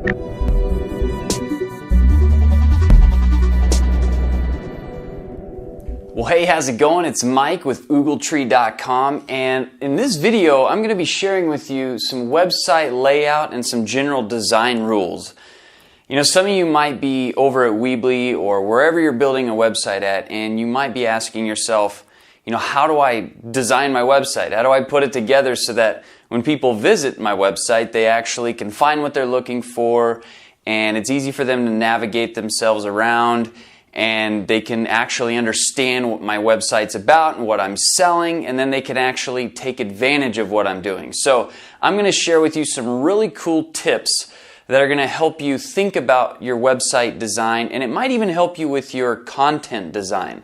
Well, hey, how's it going? It's Mike with oogletree.com, and in this video I'm going to be sharing with you some website layout and some general design rules. You know, some of you might be over at Weebly or wherever you're building a website at, and you might be asking yourself, you know, how do I design my website? How do I put it together so that when people visit my website, they actually can find what they're looking for, and it's easy for them to navigate themselves around, and they can actually understand what my website's about and what I'm selling, and then they can actually take advantage of what I'm doing. So I'm going to share with you some really cool tips that are going to help you think about your website design, and it might even help you with your content design.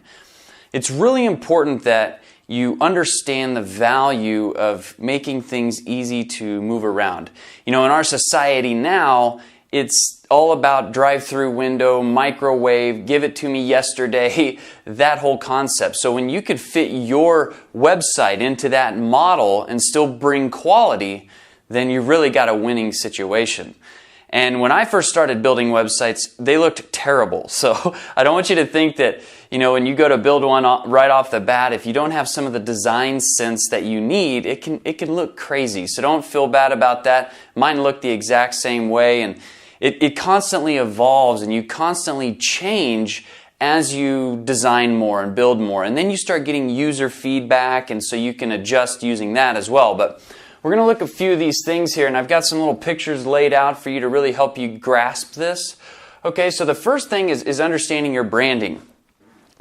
It's really important that you understand the value of making things easy to move around. You know, in our society now, it's all about drive-through window, microwave, give it to me yesterday, that whole concept. So when you could fit your website into that model and still bring quality, then you've really got a winning situation. And when I first started building websites, they looked terrible. So I don't want you to think that, you know, when you go to build one right off the bat, if you don't have some of the design sense that you need, it can look crazy. So don't feel bad about that. Mine looked the exact same way, and it constantly evolves, and you constantly change as you design more and build more. And then you start getting user feedback, and so you can adjust using that as well. But we're going to look at a few of these things here, and I've got some little pictures laid out for you to really help you grasp this. Okay, so the first thing is understanding your branding.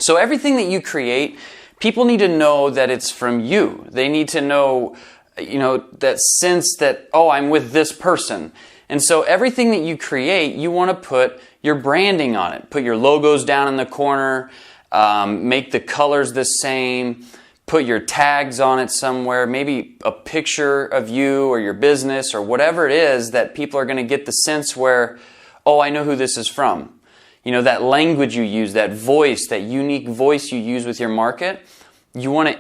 So everything that you create, people need to know that it's from you. They need to know, you know, that sense that, oh, I'm with this person. And so everything that you create, you want to put your branding on it. Put your logos down in the corner, make the colors the same, put your tags on it somewhere, maybe a picture of you or your business or whatever it is that people are going to get the sense where, oh, I know who this is from. You know, that language you use, that voice, that unique voice you use with your market, you want to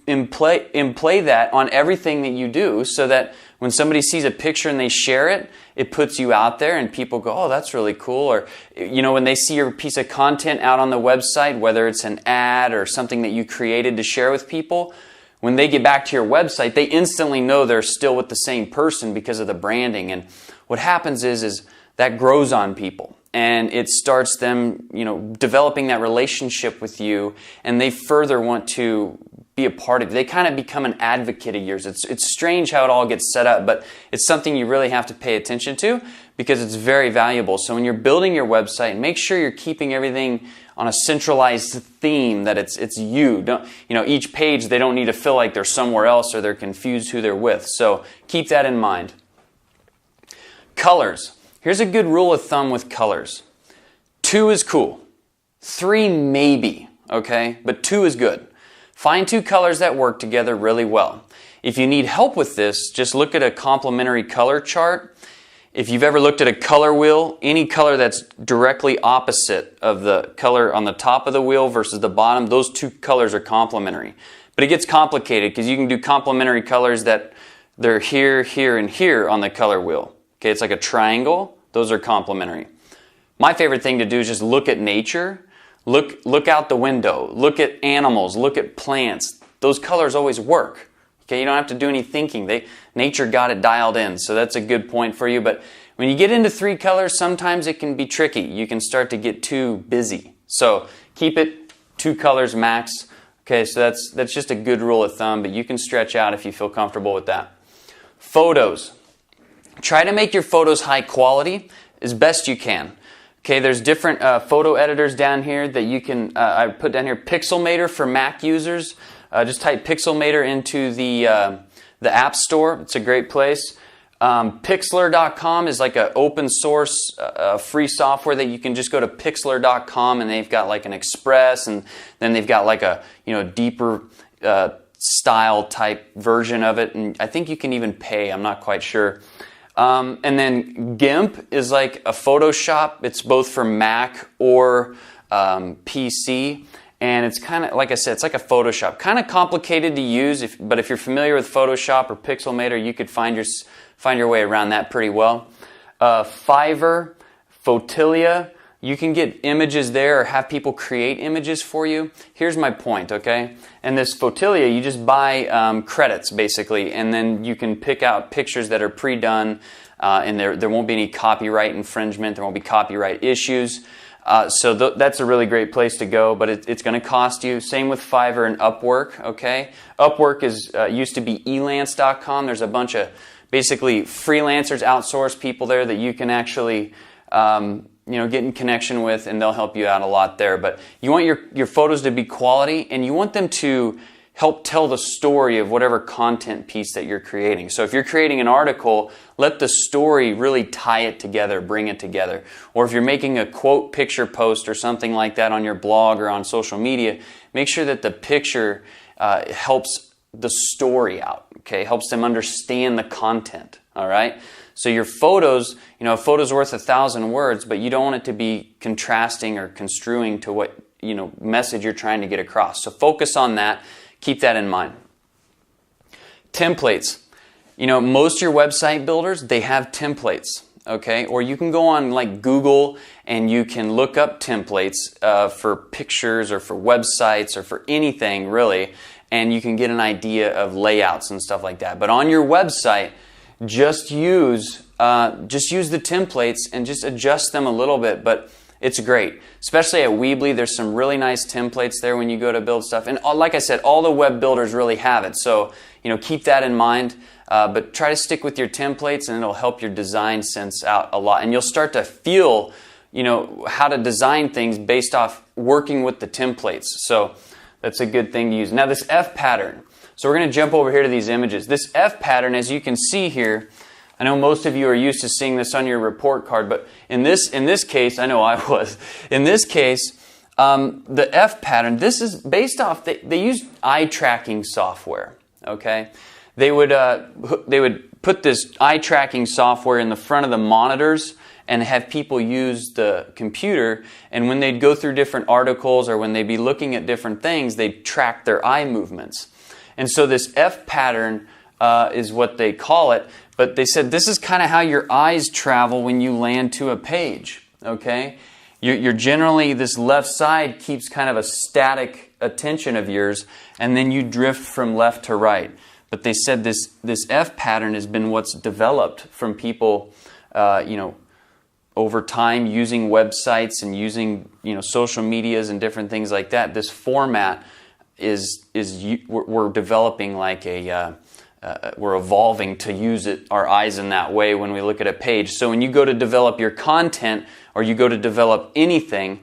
implay that on everything that you do so that when somebody sees a picture and they share it, it puts you out there and people go, oh, that's really cool. Or, you know, when they see your piece of content out on the website, whether it's an ad or something that you created to share with people, when they get back to your website, they instantly know they're still with the same person because of the branding. And what happens is that grows on people. And it starts them, you know, developing that relationship with you, and they further want to be a part of it. They kind of become an advocate of yours. It's strange how it all gets set up, but it's something you really have to pay attention to because it's very valuable. So when you're building your website, make sure you're keeping everything on a centralized theme, that it's you. Don't, you know, each page, they don't need to feel like they're somewhere else or they're confused who they're with. So keep that in mind. Colors. Here's a good rule of thumb with colors. 2 is cool. 3 maybe, okay? But 2 is good. Find 2 colors that work together really well. If you need help with this, just look at a complementary color chart. If you've ever looked at a color wheel, any color that's directly opposite of the color on the top of the wheel versus the bottom, those 2 colors are complementary. But it gets complicated because you can do complementary colors that they're here, here, and here on the color wheel. Okay, it's like a triangle. Those are complementary. My favorite thing to do is just look at nature. Look out the window. Look at animals. Look at plants. Those colors always work. Okay, you don't have to do any thinking. Nature got it dialed in, so that's a good point for you. But when you get into 3 colors, sometimes it can be tricky. You can start to get too busy. So keep it 2 colors max. Okay, so that's just a good rule of thumb, but you can stretch out if you feel comfortable with that. Photos. Try to make your photos high quality as best you can. Okay, there's different photo editors down here that you can, I put down here Pixelmator for Mac users. Just type Pixelmator into the App Store. It's a great place. Pixlr.com is like an open source free software that you can just go to Pixlr.com, and they've got like an Express, and then they've got like a, you know, deeper style type version of it, and I think you can even pay. I'm not quite sure. And then GIMP is like a Photoshop. It's both for Mac or PC. And it's kind of, like I said, it's like a Photoshop. Kind of complicated to use, but if you're familiar with Photoshop or Pixelmator, you could find your way around that pretty well. Fiverr, Fotilia, you can get images there or have people create images for you. Here's my point, okay? And this Fotilia, you just buy credits basically, and then you can pick out pictures that are pre-done, and there won't be any copyright infringement, there won't be copyright issues. So that's a really great place to go, but it's going to cost you. Same with Fiverr and Upwork, okay? Upwork is used to be elance.com. There's a bunch of basically freelancers, outsource people there that you can actually get in connection with, and they'll help you out a lot there. But you want your photos to be quality, and you want them to help tell the story of whatever content piece that you're creating. So if you're creating an article, let the story really tie it together, bring it together. Or if you're making a quote picture post or something like that on your blog or on social media, make sure that the picture helps the story out, okay? Helps them understand the content, all right? So your photos, a photo's worth 1,000 words, but you don't want it to be contrasting or construing to what, message you're trying to get across. So focus on that. Keep that in mind. Templates. Most of your website builders, they have templates, okay? Or you can go on like Google and you can look up templates for pictures or for websites or for anything really, and you can get an idea of layouts and stuff like that. But on your website, just use the templates and just adjust them a little bit, but it's great. Especially at Weebly, there's some really nice templates there when you go to build stuff. And like I said, all the web builders really have it. So, keep that in mind. But try to stick with your templates, and it'll help your design sense out a lot. And you'll start to feel, how to design things based off working with the templates. So that's a good thing to use. Now this F pattern. So we're going to jump over here to these images. This F pattern, as you can see here, I know most of you are used to seeing this on your report card, but in this case, I know I was. In this case, the F pattern, this is based off, they use eye tracking software, okay? They would put this eye tracking software in the front of the monitors and have people use the computer, and when they'd go through different articles or when they'd be looking at different things, they'd track their eye movements. And so this F pattern is what they call it. But they said this is kind of how your eyes travel when you land to a page, okay? You're generally, this left side keeps kind of a static attention of yours, and then you drift from left to right. But they said this F pattern has been what's developed from people, over time using websites and using, social medias and different things like that. This format we're developing like we're evolving to use our eyes in that way when we look at a page. So when you go to develop your content or you go to develop anything,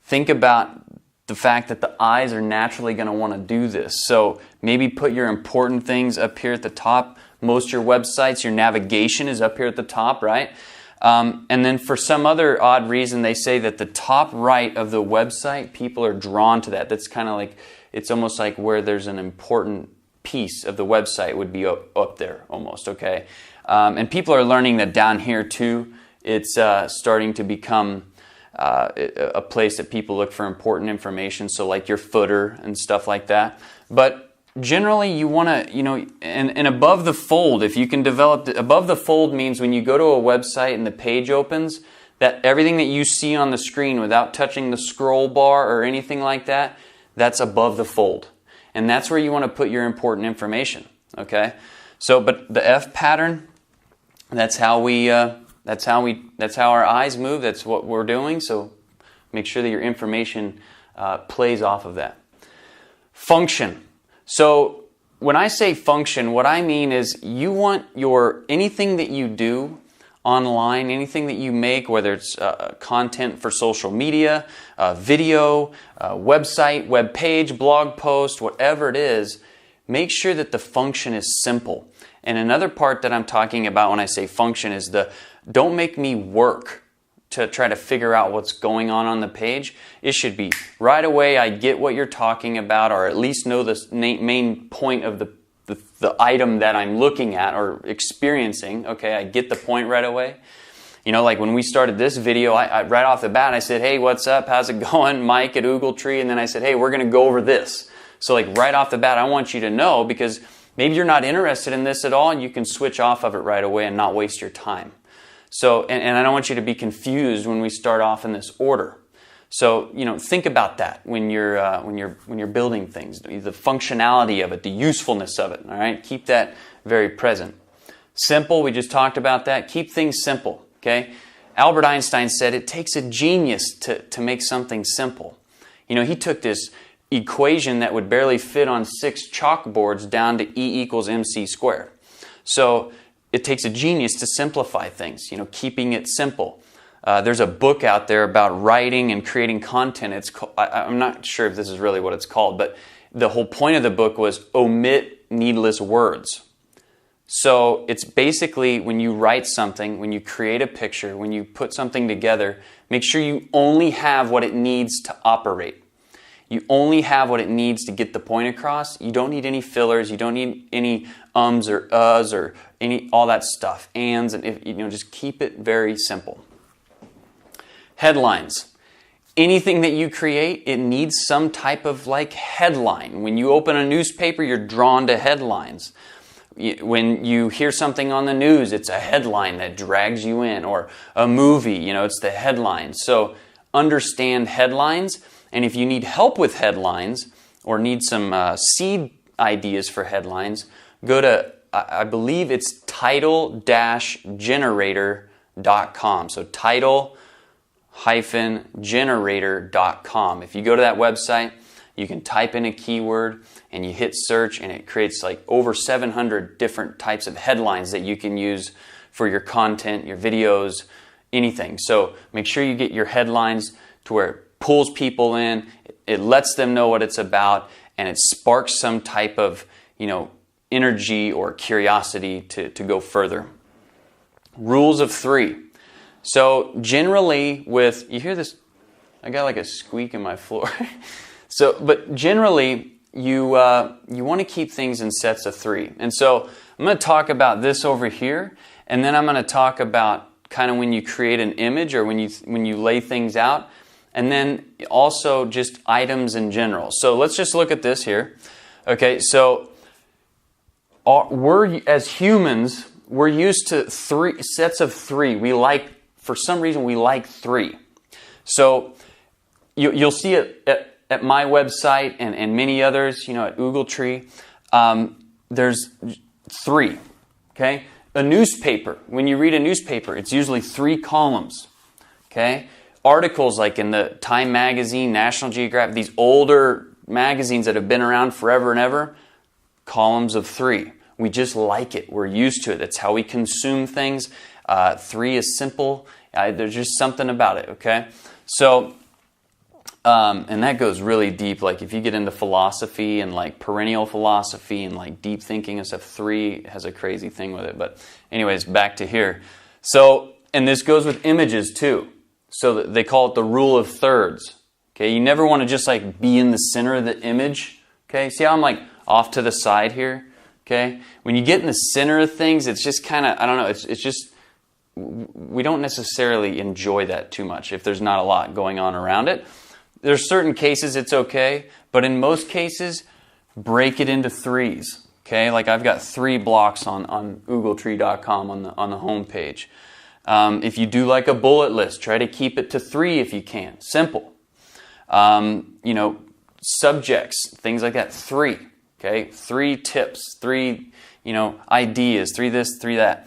think about the fact that the eyes are naturally going to want to do this. So maybe put your important things up here at the top. Most of your websites, your navigation is up here at the top, right? And then for some other odd reason, they say that the top right of the website, people are drawn to that. That's kind of like, it's almost like where there's an important piece of the website would be up there almost, okay? And people are learning that down here too, it's starting to become a place that people look for important information, so like your footer and stuff like that. But generally you want to, and above the fold, if you can develop, above the fold means when you go to a website and the page opens, that everything that you see on the screen without touching the scroll bar or anything like that, that's above the fold. And that's where you want to put your important information, okay? So, but the F pattern, that's how our eyes move. That's what we're doing. So, make sure that your information plays off of that. Function. So, when I say function, what I mean is you want anything that you do online, anything that you make, whether it's content for social media, video, website, web page, blog post, whatever it is, make sure that the function is simple. And another part that I'm talking about when I say function is don't make me work to try to figure out what's going on the page. It should be right away I get what you're talking about, or at least know the main point of the item that I'm looking at or experiencing. Okay, I get the point right away. Like when we started this video, I right off the bat, I said, hey, what's up? How's it going? Mike at Oogletree. And then I said, hey, we're going to go over this. So like right off the bat, I want you to know, because maybe you're not interested in this at all and you can switch off of it right away and not waste your time. So, and I don't want you to be confused when we start off in this order. So, think about that when you're building things, the functionality of it, the usefulness of it. All right, keep that very present. Simple, we just talked about that. Keep things simple. Okay, Albert Einstein said it takes a genius to make something simple. He took this equation that would barely fit on 6 chalkboards down to E equals mc squared. So it takes a genius to simplify things. Keeping it simple. There's a book out there about writing and creating content. I'm not sure if this is really what it's called, but the whole point of the book was omit needless words. So it's basically when you write something, when you create a picture, when you put something together, make sure you only have what it needs to operate. You only have what it needs to get the point across. You don't need any fillers. You don't need any ums or uhs or all that stuff. Ands, and just keep it very simple. Headlines. Anything that you create, it needs some type of headline. When you open a newspaper, you're drawn to headlines. When you hear something on the news, it's a headline that drags you in. Or a movie, it's the headline. So understand headlines. And if you need help with headlines or need some seed ideas for headlines, go to, I believe it's title-generator.com. So title-generator.com. If you go to that website, you can type in a keyword and you hit search and it creates over 700 different types of headlines that you can use for your content, your videos, anything. So make sure you get your headlines to where it pulls people in, it lets them know what it's about, and it sparks some type of, energy or curiosity to go further. Rules of 3. So generally you hear this, I got a squeak in my floor. But generally you want to keep things in sets of 3. And so I'm going to talk about this over here, and then I'm going to talk about kind of when you create an image or when you lay things out. And then also just items in general. So let's just look at this here. Okay, so as humans, we're used to 3 sets of 3. For some reason, we like 3. So you'll see it at my website and many others, at Oogletree. There's 3. Okay, a newspaper. When you read a newspaper, it's usually 3 columns. Okay. Articles like in the Time magazine, National Geographic, these older magazines that have been around forever and ever, columns of 3. We just like it. We're used to it. That's how we consume things. 3 is simple. There's just something about it, okay? So, and that goes really deep. If you get into philosophy and perennial philosophy and deep thinking and stuff, 3 has a crazy thing with it. But anyways, back to here. So, and this goes with images too. So they call it the rule of thirds. Okay, you never want to just be in the center of the image. Okay, see how I'm off to the side here? Okay, when you get in the center of things, it's just kind of, I don't know, it's just, we don't necessarily enjoy that too much if there's not a lot going on around it. There's certain cases it's okay, but in most cases, break it into 3s. Okay, I've got 3 blocks on oogletree.com on the home page. If you do a bullet list, try to keep it to 3 if you can. Simple. Subjects, things like that, 3. Okay, 3 tips, 3, ideas, 3 this, 3 that.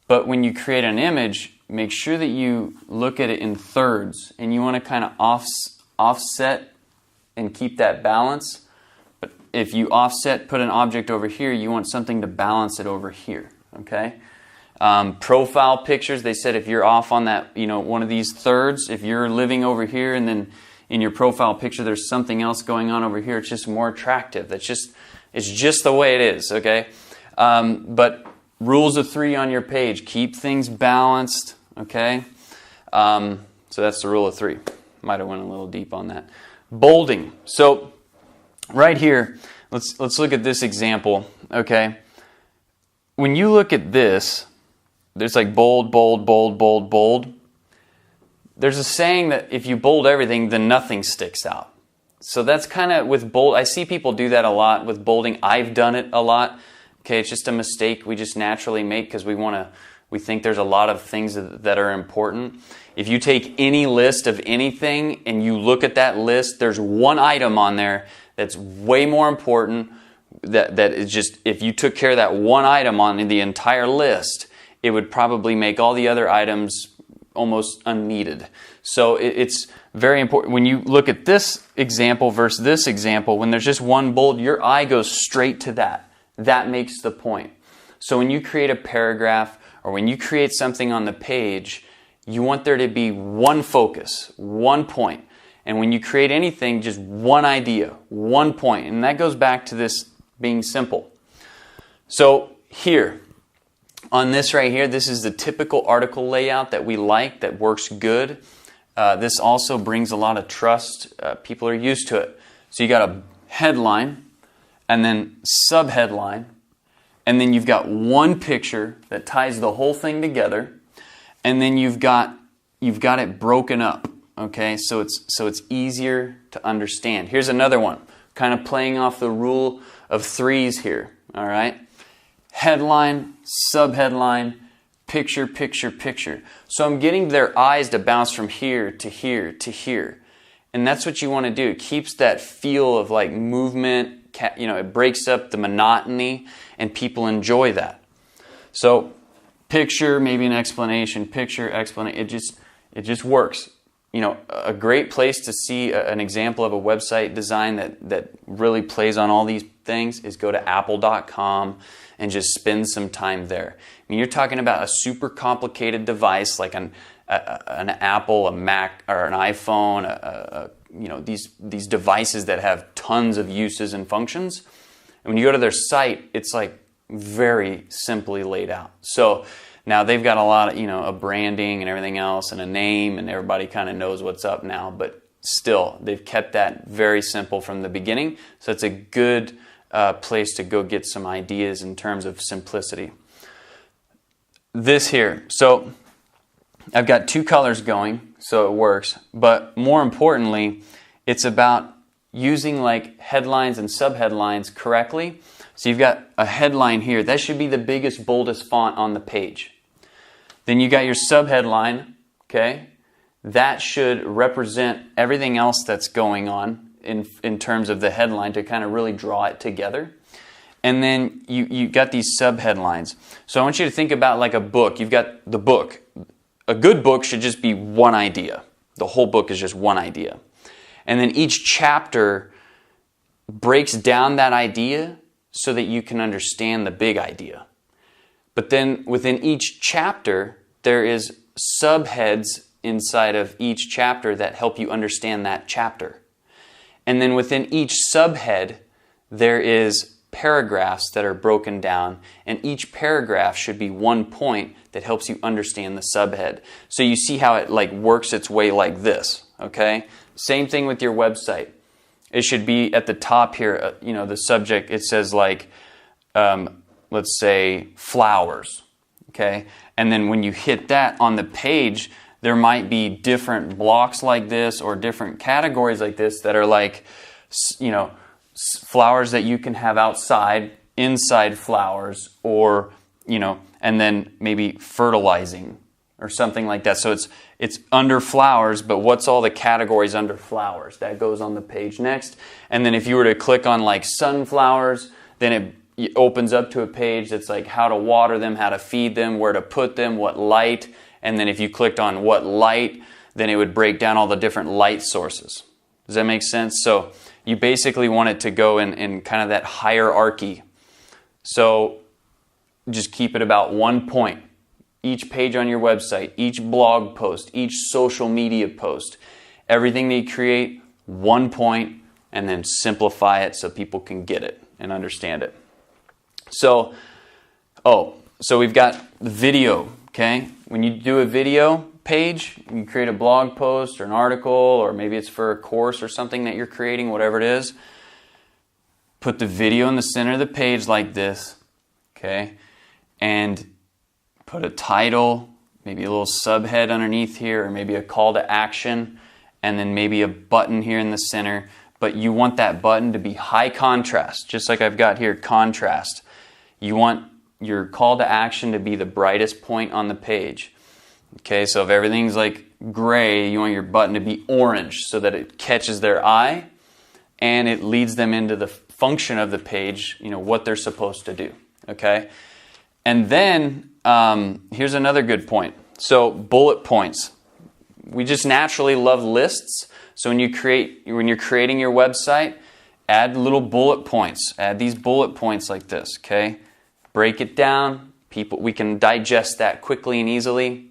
But when you create an image, make sure that you look at it in thirds, and you want to kind of offset and keep that balance. But if you offset, put an object over here, you want something to balance it over here. Okay. Profile pictures, they said if you're off on that, one of these thirds, if you're living over here and then in your profile picture there's something else going on over here, it's just more attractive. It's just the way it is, okay? But rules of 3 on your page, keep things balanced, okay? So that's the rule of 3. Might have went a little deep on that. Bolding. So right here, let's look at this example, okay? When you look at this, there's bold, bold, bold, bold, bold. There's a saying that if you bold everything, then nothing sticks out. So that's kind of with bold. I see people do that a lot with bolding. I've done it a lot. Okay, it's just a mistake we just naturally make because we want We think there's a lot of things that are important. If you take any list of anything and you look at that list, there's one item on there that's way more important. That is just, if you took care of that one item on the entire list, it would probably make all the other items almost unneeded. So it's very important. When you look at this example versus this example, when there's just one bold, your eye goes straight to that. That makes the point. So when you create a paragraph or when you create something on the page, you want there to be one focus, one point. And when you create anything, just one idea, one point. And that goes back to this being simple. So here, on this right here, this is the typical article layout that we like, that works good. This also brings a lot of trust. People are used to it. So you got a headline, and then subheadline, and then you've got one picture that ties the whole thing together, and then you've got it broken up. Okay, so it's easier to understand. Here's another one, kind of playing off the rule of threes here. All right, headline, subheadline, picture, picture, picture. So I'm getting their eyes to bounce from here to here to here. And that's what you want to do. It keeps that feel of like movement, it breaks up the monotony, and people enjoy that. So picture, maybe an explanation, picture, explanation, it just works. A great place to see an example of a website design that really plays on all these things is go to apple.com and just spend some time there. I mean, you're talking about a super complicated device like an Apple, a Mac, or an iPhone, these devices that have tons of uses and functions. And when you go to their site, it's like very simply laid out. So now they've got a lot of, a branding and everything else and a name, and everybody kind of knows what's up now, but still, they've kept that very simple from the beginning. So it's a good place to go get some ideas in terms of simplicity. This here, so I've got two colors going, so it works, but more importantly, it's about using like headlines and subheadlines correctly. So you've got a headline here. That should be the biggest, boldest font on the page. Then you got your subheadline, okay? That should represent everything else that's going on in terms of the headline to kind of really draw it together. And then you got these subheadlines. So I want you to think about like a book. You've got the book. A good book should just be one idea. The whole book is just one idea. And then each chapter breaks down that idea so that you can understand the big idea. But then within each chapter, there is subheads inside of each chapter that help you understand that chapter. And then within each subhead, there is paragraphs that are broken down, and each paragraph should be one point that helps you understand the subhead. So you see how it like works its way like this, okay? Same thing with your website. It should be at the top here, the subject, it says like, let's say flowers, okay? And then when you hit that on the page, there might be different blocks like this or different categories like this that are like, flowers that you can have outside, inside flowers, or, and then maybe fertilizing or something like that. So it's under flowers, but what's all the categories under flowers? That goes on the page next. And then if you were to click on like sunflowers, then it opens up to a page that's like how to water them, how to feed them, where to put them, what light. And then if you clicked on what light, then it would break down all the different light sources. Does that make sense? So you basically want it to go in kind of that hierarchy. So just keep it about one point. Each page on your website, each blog post, each social media post, everything that you create, one point, and then simplify it so people can get it and understand it. So we've got the video, okay? When you do a video page, you create a blog post or an article, or maybe it's for a course or something that you're creating, whatever it is. Put the video in the center of the page like this, okay? And put a title, maybe a little subhead underneath here, or maybe a call to action, and then maybe a button here in the center. But you want that button to be high contrast, just like I've got here, contrast. You want your call to action to be the brightest point on the page. Okay, so if everything's like gray, you want your button to be orange so that it catches their eye and it leads them into the function of the page, what they're supposed to do. Okay, and then here's another good point. So bullet points. We just naturally love lists. So when you're creating your website, add little bullet points. Add these bullet points like this. Okay, break it down. We can digest that quickly and easily.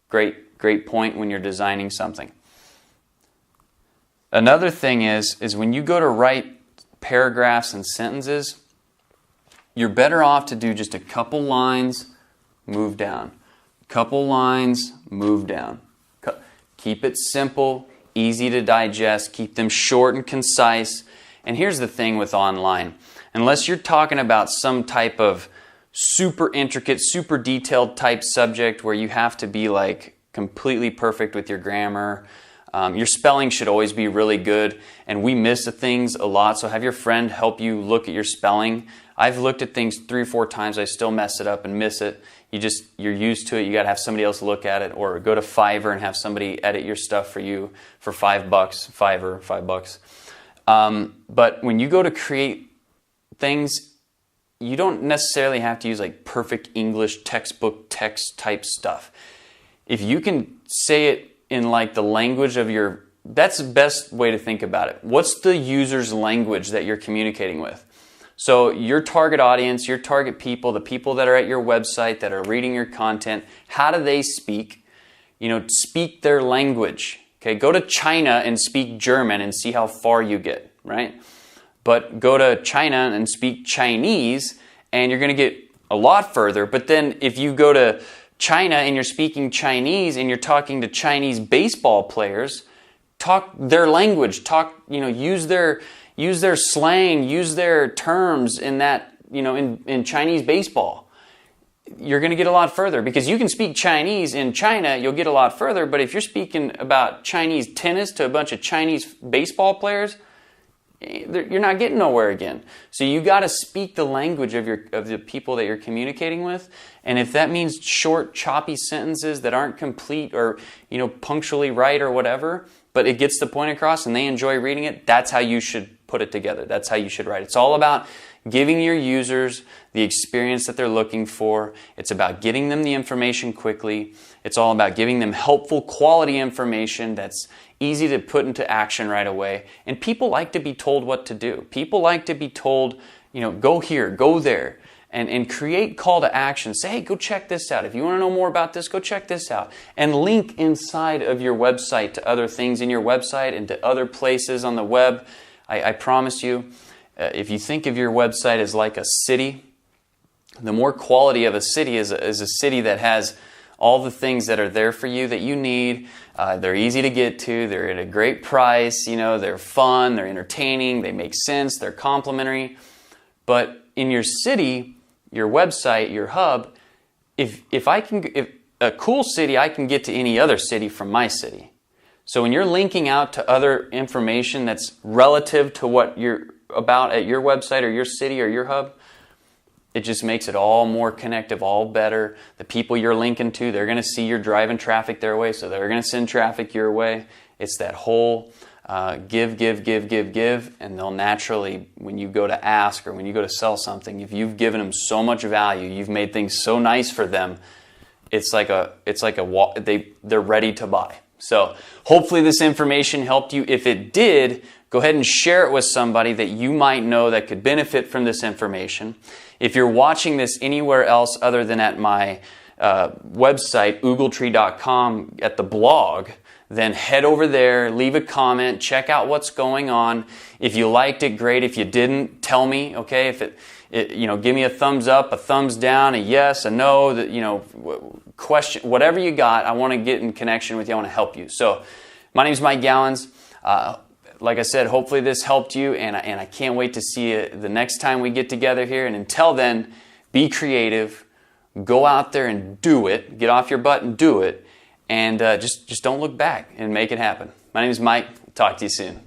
Great point when you're designing something. Another thing is when you go to write paragraphs and sentences, you're better off to do just a couple lines, move down. Couple lines, move down. Keep it simple, easy to digest, keep them short and concise. And here's the thing with online. Unless you're talking about some type of super intricate, super detailed type subject where you have to be like completely perfect with your grammar, your spelling should always be really good, and we miss things a lot, so have your friend help you look at your spelling. I've looked at things 3 or 4 times, I still mess it up and miss it. You're used to it, you got to have somebody else look at it, or go to Fiverr and have somebody edit your stuff for you for $5, Fiverr, $5. But when you go to create things, you don't necessarily have to use like perfect English textbook text type stuff. If you can say it in like the language of that's the best way to think about it. What's the user's language that you're communicating with? So your target audience, your target people, the people that are at your website, that are reading your content, how do they speak? Speak their language. Okay, go to China and speak German and see how far you get, right? But go to China and speak Chinese and you're going to get a lot further. But then if you go to China and you're speaking Chinese and you're talking to Chinese baseball players, talk their language, use their slang, use their terms in that, in Chinese baseball. You're going to get a lot further because you can speak Chinese in China, you'll get a lot further. But if you're speaking about Chinese tennis to a bunch of Chinese baseball players, you're not getting nowhere again. So you got to speak the language of the people that you're communicating with. And if that means short, choppy sentences that aren't complete or punctually right or whatever, but it gets the point across and they enjoy reading it, that's how you should put it together. That's how you should write. It's all about giving your users the experience that they're looking for. It's about getting them the information quickly. It's all about giving them helpful, quality information that's easy to put into action right away. And people like to be told what to do. People like to be told, go here, go there. And create call to action. Say, hey, go check this out. If you want to know more about this, go check this out. And link inside of your website to other things in your website and to other places on the web. I promise you, if you think of your website as like a city, the more quality of a city is a city that has all the things that are there for you that you need. They're easy to get to. They're at a great price. They're fun. They're entertaining. They make sense. They're complimentary. But in your city, your website, your hub, if a cool city, I can get to any other city from my city. So when you're linking out to other information that's relative to what you're about at your website or your city or your hub, it just makes it all more connective, all better. The people you're linking to, they're going to see you're driving traffic their way, so they're going to send traffic your way. It's that whole give, and they'll naturally, when you go to ask or when you go to sell something, if you've given them so much value, you've made things so nice for them, they're ready to buy. So hopefully this information helped you. If it did, go ahead and share it with somebody that you might know that could benefit from this information. If you're watching this anywhere else other than at my website, oogletree.com, at the blog, then head over there, leave a comment, check out what's going on. If you liked it, great. If you didn't, tell me, okay? If give me a thumbs up, a thumbs down, a yes, a no, question, whatever you got. I want to get in connection with you. I want to help you. So, my name is Mike Gallons. Like I said, hopefully this helped you, and I can't wait to see you the next time we get together here. And until then, be creative. Go out there and do it. Get off your butt and do it. And just don't look back and make it happen. My name is Mike. Talk to you soon.